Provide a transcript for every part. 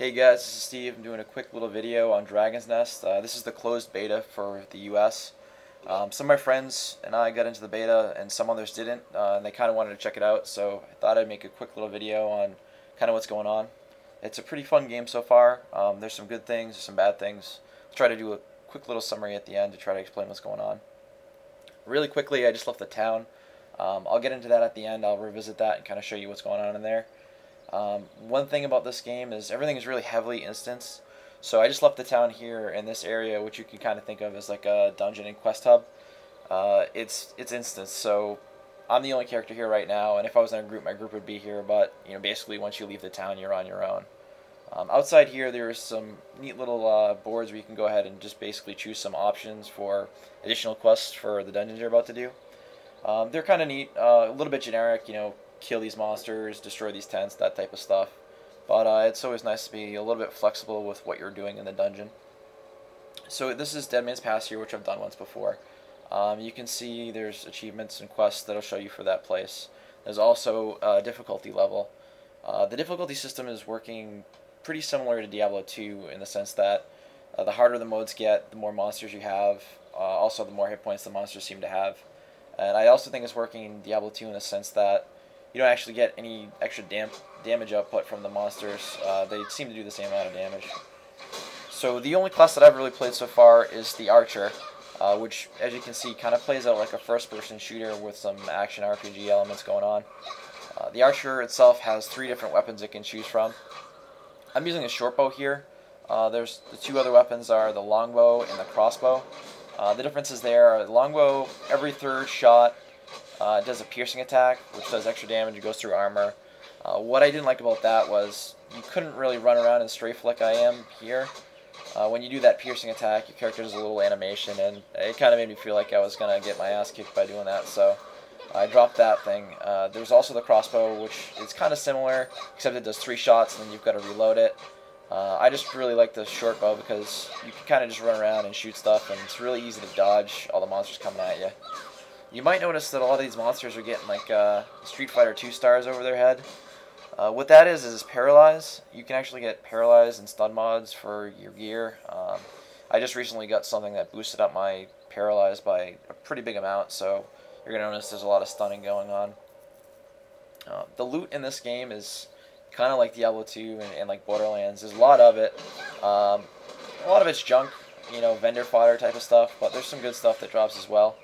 Hey guys, this is Steve. I'm doing a quick little video on Dragon's Nest. This is the closed beta for the US. Some of my friends and I got into the beta and some others didn't, and they kind of wanted to check it out, so I thought I'd make a quick little video on kind of what's going on. It's a pretty fun game so far. There's some good things, some bad things. I'll try to do a quick little summary at the end to try to explain what's going on. Really quickly, I just left the town. I'll get into that at the end. I'll revisit that and kind of show you what's going on in there. One thing about this game is everything is really heavily instanced. So I just left the town here in this area, which you can kind of think of as like a dungeon and quest hub. It's instanced, so I'm the only character here right now, and if I was in a group, my group would be here, but basically once you leave the town, you're on your own. Outside here, there are some neat little boards where you can go ahead and just basically choose some options for additional quests for the dungeons you're about to do. They're kind of neat, a little bit generic, kill these monsters, destroy these tents, that type of stuff. But it's always nice to be a little bit flexible with what you're doing in the dungeon. So this is Dead Man's Pass here, which I've done once before. You can see there's achievements and quests that'll show you for that place. There's also a difficulty level. The difficulty system is working pretty similar to Diablo 2 in the sense that the harder the modes get, the more monsters you have. Also, the more hit points the monsters seem to have. And I also think it's working in Diablo 2 in the sense that you don't actually get any extra damage output from the monsters. They seem to do the same amount of damage. So the only class that I've really played so far is the Archer, which, as you can see, kind of plays out like a first-person shooter with some action RPG elements going on. The Archer itself has 3 different weapons it can choose from. I'm using a short bow here. There's the 2 other weapons are the longbow and the crossbow. The differences there are the longbow, every 3rd shot, it does a piercing attack, which does extra damage. It goes through armor. What I didn't like about that was you couldn't really run around and strafe like I am here. When you do that piercing attack, your character does a little animation, and it kind of made me feel like I was going to get my ass kicked by doing that, so I dropped that thing. There's also the crossbow, which is kind of similar, except it does 3 shots, and then you've got to reload it. I just really like the short bow because you can kind of just run around and shoot stuff, and it's really easy to dodge all the monsters coming at you. You might notice that a lot of these monsters are getting like Street Fighter 2 stars over their head. What that is Paralyze. You can actually get Paralyze and stun mods for your gear. I just recently got something that boosted up my Paralyze by a pretty big amount, so you're going to notice there's a lot of stunning going on. The loot in this game is kind of like Diablo 2 and like Borderlands. There's a lot of it. A lot of it's junk, vendor fodder type of stuff, but there's some good stuff that drops as well.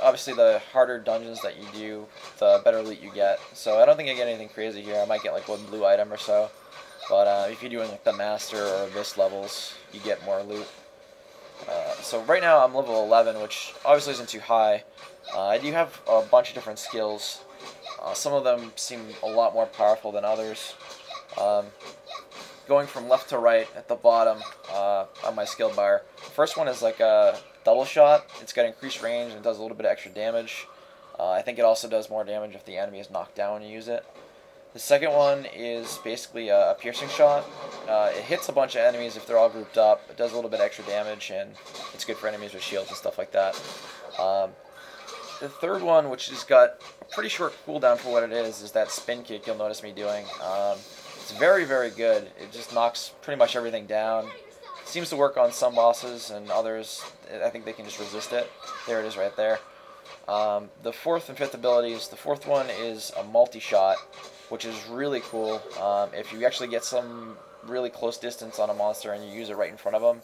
Obviously, the harder dungeons that you do, the better loot you get. So I don't think I get anything crazy here. I might get like 1 blue item or so. But if you're doing like the Master or Abyss levels, you get more loot. So right now I'm level 11, which obviously isn't too high. I do have a bunch of different skills. Some of them seem a lot more powerful than others. Going from left to right at the bottom on my skill bar. The first one is like a double shot. It's got increased range and it does a little bit of extra damage. I think it also does more damage if the enemy is knocked down when you use it. The second one is basically a piercing shot. It hits a bunch of enemies if they're all grouped up. It does a little bit extra damage, and it's good for enemies with shields and stuff like that. The third one, which has got a pretty short cooldown for what it is that spin kick you'll notice me doing. It's very, very good. It just knocks pretty much everything down. It seems to work on some bosses, and others, I think they can just resist it. There it is right there. The 4th and 5th abilities, the 4th one is a multi-shot, which is really cool. If you actually get some really close distance on a monster and you use it right in front of them,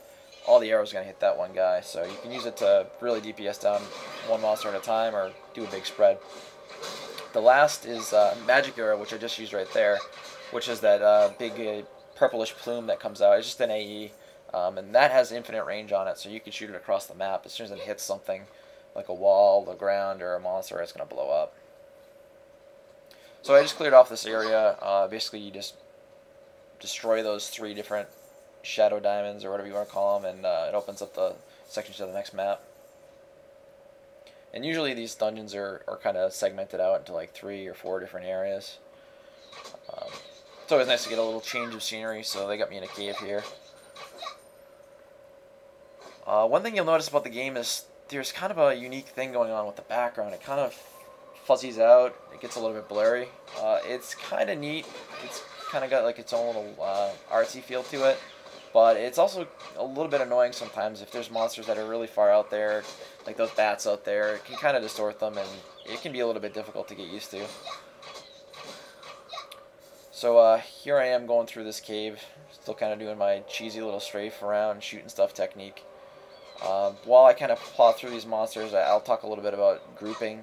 all the arrows are going to hit that one guy. So you can use it to really DPS down one monster at a time or do a big spread. The last is Magic Arrow, which I just used right there, which is that big purplish plume that comes out. It's just an AE, and that has infinite range on it, so you can shoot it across the map. As soon as it hits something, like a wall, the ground, or a monster, it's going to blow up. So I just cleared off this area. Basically, you just destroy those 3 different shadow diamonds, or whatever you want to call them, and it opens up the section to the next map. And usually these dungeons are kind of segmented out into like 3 or 4 different areas. It's always nice to get a little change of scenery, so they got me in a cave here. One thing you'll notice about the game is there's kind of a unique thing going on with the background. It kind of fuzzies out, it gets a little bit blurry. It's kind of neat. kind of got like its own little artsy feel to it. But it's also a little bit annoying sometimes if there's monsters that are really far out there, like those bats out there. It can kind of distort them, and it can be a little bit difficult to get used to. So here I am going through this cave, still kind of doing my cheesy little strafe around, shooting stuff technique. While I kind of plow through these monsters, I'll talk a little bit about grouping.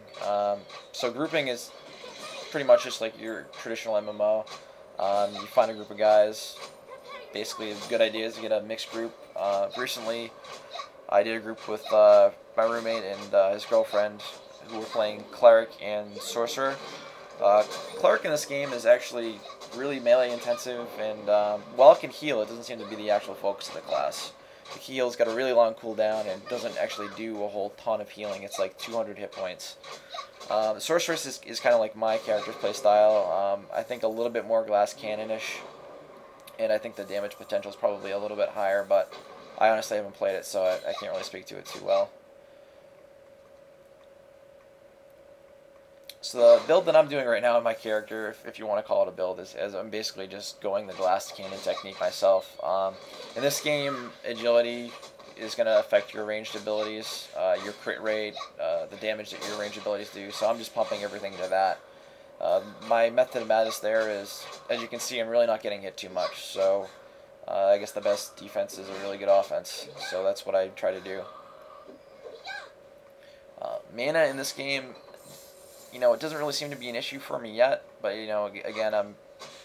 So grouping is pretty much just like your traditional MMO. You find a group of guys. Basically, a good idea is to get a mixed group. Recently, I did a group with my roommate and his girlfriend, who were playing Cleric and Sorcerer. Cleric in this game is actually really melee intensive, and while it can heal, it doesn't seem to be the actual focus of the class. The heal's got a really long cooldown and doesn't actually do a whole ton of healing. It's like 200 hit points. Sorceress is kind of like my character's playstyle. I think a little bit more glass cannon-ish, and I think the damage potential is probably a little bit higher, but I honestly haven't played it, so I can't really speak to it too well. So the build that I'm doing right now in my character, if you want to call it a build, is I'm basically just going the glass cannon technique myself. In this game, agility is going to affect your ranged abilities, your crit rate, the damage that your ranged abilities do, so I'm just pumping everything into that. My method of madness there is, as you can see, I'm really not getting hit too much, so I guess the best defense is a really good offense, so that's what I try to do. Mana in this game, you know, it doesn't really seem to be an issue for me yet, but, you know, again, I'm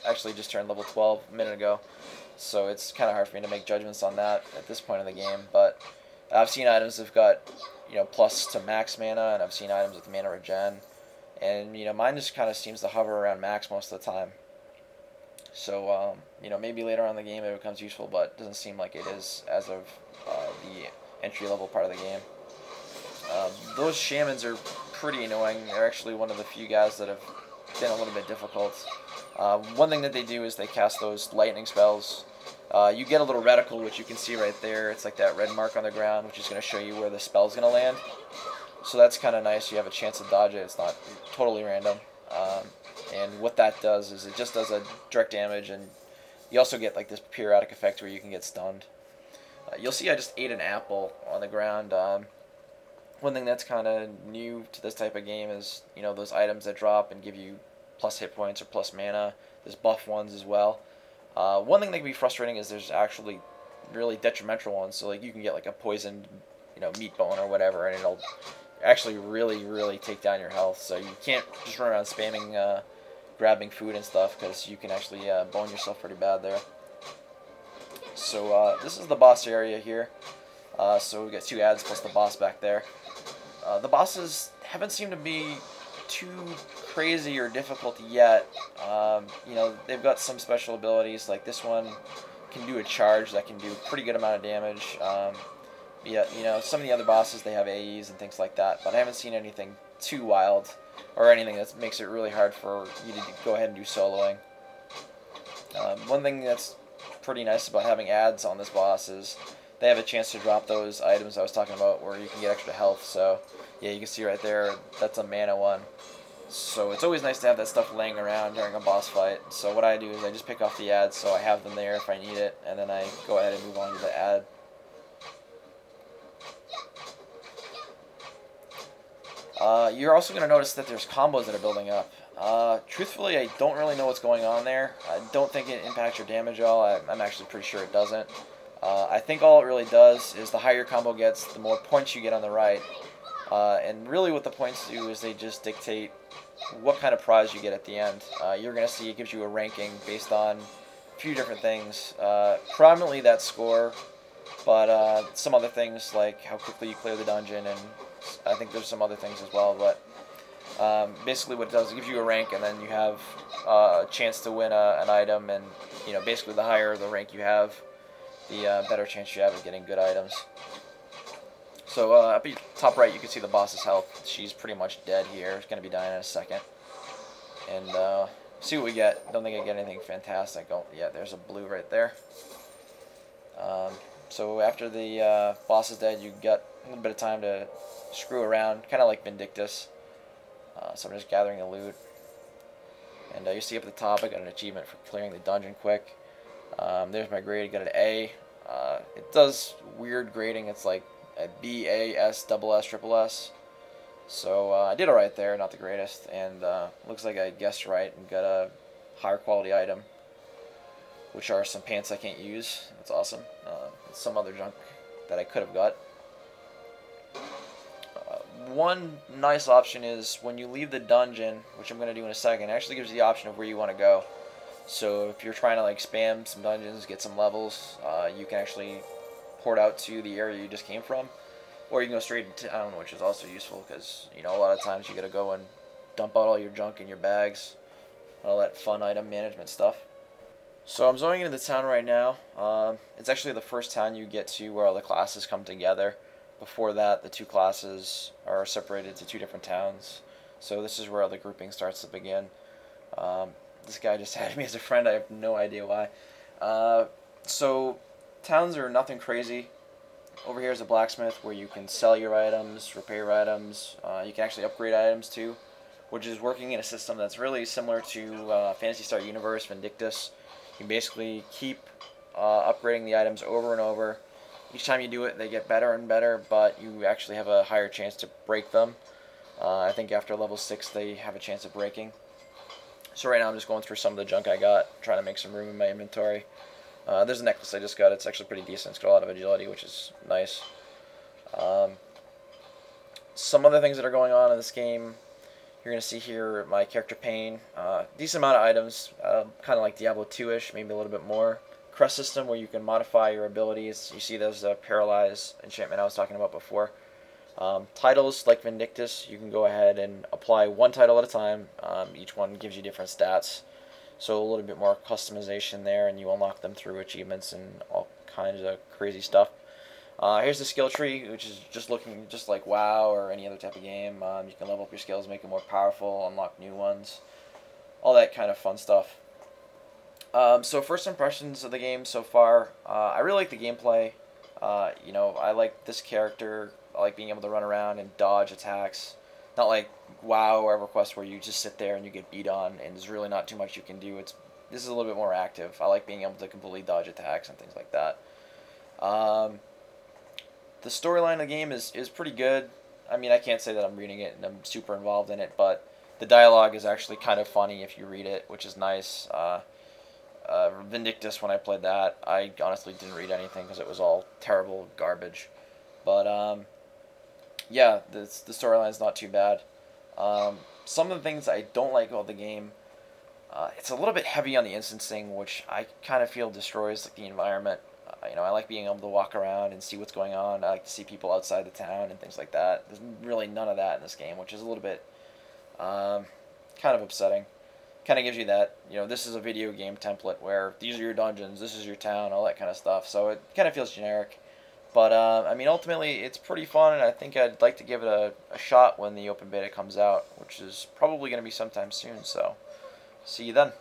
actually just turned level 12 a minute ago, so it's kind of hard for me to make judgments on that at this point in the game, but I've seen items that've got, you know, plus to max mana, and I've seen items with mana regen, and, you know, mine just kind of seems to hover around max most of the time. So, you know, maybe later on in the game it becomes useful, but it doesn't seem like it is as of the entry-level part of the game. Those shamans are pretty annoying. They're actually one of the few guys that have been a little bit difficult. One thing that they do is they cast those lightning spells. You get a little reticle, which you can see right there. It's like that red mark on the ground, which is going to show you where the spell's going to land. So that's kind of nice. You have a chance to dodge it. It's not totally random. And what that does is it just does a direct damage, and you also get like this periodic effect where you can get stunned. You'll see I just ate an apple on the ground. One thing that's kind of new to this type of game is, you know, those items that drop and give you plus hit points or plus mana. There's buff ones as well. One thing that can be frustrating is there's actually really detrimental ones. So like you can get like a poisoned, you know, meat bone or whatever, and it'll actually really take down your health. So you can't just run around spamming grabbing food and stuff, because you can actually bone yourself pretty bad there. So this is the boss area here. So we got 2 ads plus the boss back there. The bosses haven't seemed to be too crazy or difficult yet. You know, they've got some special abilities, like this one can do a charge that can do a pretty good amount of damage. Yeah, you know, some of the other bosses, they have AEs and things like that, but I haven't seen anything too wild or anything that makes it really hard for you to go ahead and do soloing. One thing that's pretty nice about having ads on this boss is they have a chance to drop those items I was talking about where you can get extra health. So yeah, you can see right there, that's a mana one. So it's always nice to have that stuff laying around during a boss fight. So what I do is I just pick off the ads so I have them there if I need it, and then I go ahead and move on to the ad. You're also going to notice that there's combos that are building up. Truthfully, I don't really know what's going on there. I don't think it impacts your damage at all. I'm actually pretty sure it doesn't. I think all it really does is the higher your combo gets, the more points you get on the right. And really what the points do is they just dictate what kind of prize you get at the end. You're going to see it gives you a ranking based on a few different things. Prominently that score, but some other things like how quickly you clear the dungeon, and I think there's some other things as well. But basically what it does is it gives you a rank, and then you have a chance to win an item, and you know, basically the higher the rank you have, the better chance you have of getting good items. So up at the top right, you can see the boss's health. She's pretty much dead here. She's going to be dying in a second. And see what we get. Don't think I get anything fantastic. Oh, yeah, there's a blue right there. So after the boss is dead, you got a little bit of time to screw around, kind of like Vindictus. So I'm just gathering the loot. And you see up at the top, I got an achievement for clearing the dungeon quick. There's my grade. I got an A. It does weird grading. It's like a B, A, S, double S, triple S. So I did alright there, not the greatest. And looks like I guessed right and got a higher quality item, which are some pants I can't use. That's awesome. Some other junk that I could have got. One nice option is when you leave the dungeon, which I'm going to do in a second, it actually gives you the option of where you want to go. So if you're trying to like spam some dungeons, get some levels, you can actually port out to the area you just came from, or you can go straight into town, which is also useful because, you know, a lot of times you got to go and dump out all your junk in your bags, all that fun item management stuff. So I'm zoning into the town right now. It's actually the first town you get to where all the classes come together. Before that, the two classes are separated to two different towns. So this is where the grouping starts to begin. This guy just added me as a friend. I have no idea why. So towns are nothing crazy. Over here is a blacksmith where you can sell your items, repair your items. You can actually upgrade items too, which is working in a system that's really similar to Phantasy Star Universe, Vindictus. You basically keep upgrading the items over and over. Each time you do it, they get better and better, but you actually have a higher chance to break them. I think after level 6, they have a chance of breaking. So right now I'm just going through some of the junk I got, trying to make some room in my inventory. There's a necklace I just got. It's actually pretty decent. It's got a lot of agility, which is nice. Some other things that are going on in this game, you're going to see here my character Pain. Decent amount of items, kind of like Diablo 2-ish, maybe a little bit more. Crest system where you can modify your abilities. You see those Paralyze enchantment I was talking about before. Titles like Vindictus, you can go ahead and apply one title at a time. Each one gives you different stats, so a little bit more customization there, and you unlock them through achievements and all kinds of crazy stuff. Here's the skill tree, which is just looking just like WoW or any other type of game. You can level up your skills, make them more powerful, unlock new ones, all that kind of fun stuff. So first impressions of the game so far, I really like the gameplay. You know, I like this character. I like being able to run around and dodge attacks. Not like WoW or EverQuest where you just sit there and you get beat on and there's really not too much you can do. This is a little bit more active. I like being able to completely dodge attacks and things like that. The storyline of the game is pretty good. I mean, I can't say that I'm reading it and I'm super involved in it, but the dialogue is actually kind of funny if you read it, which is nice. Vindictus, when I played that, I honestly didn't read anything because it was all terrible garbage. But yeah, the storyline's not too bad. Some of the things I don't like about the game, it's a little bit heavy on the instancing, which I kind of feel destroys like the environment. You know, I like being able to walk around and see what's going on. I like to see people outside the town and things like that. There's really none of that in this game, which is a little bit kind of upsetting. Kind of gives you that, you know, this is a video game template where these are your dungeons, this is your town, all that kind of stuff. So it kind of feels generic. But, I mean, ultimately, it's pretty fun, and I think I'd like to give it a shot when the open beta comes out, which is probably going to be sometime soon. So, see you then.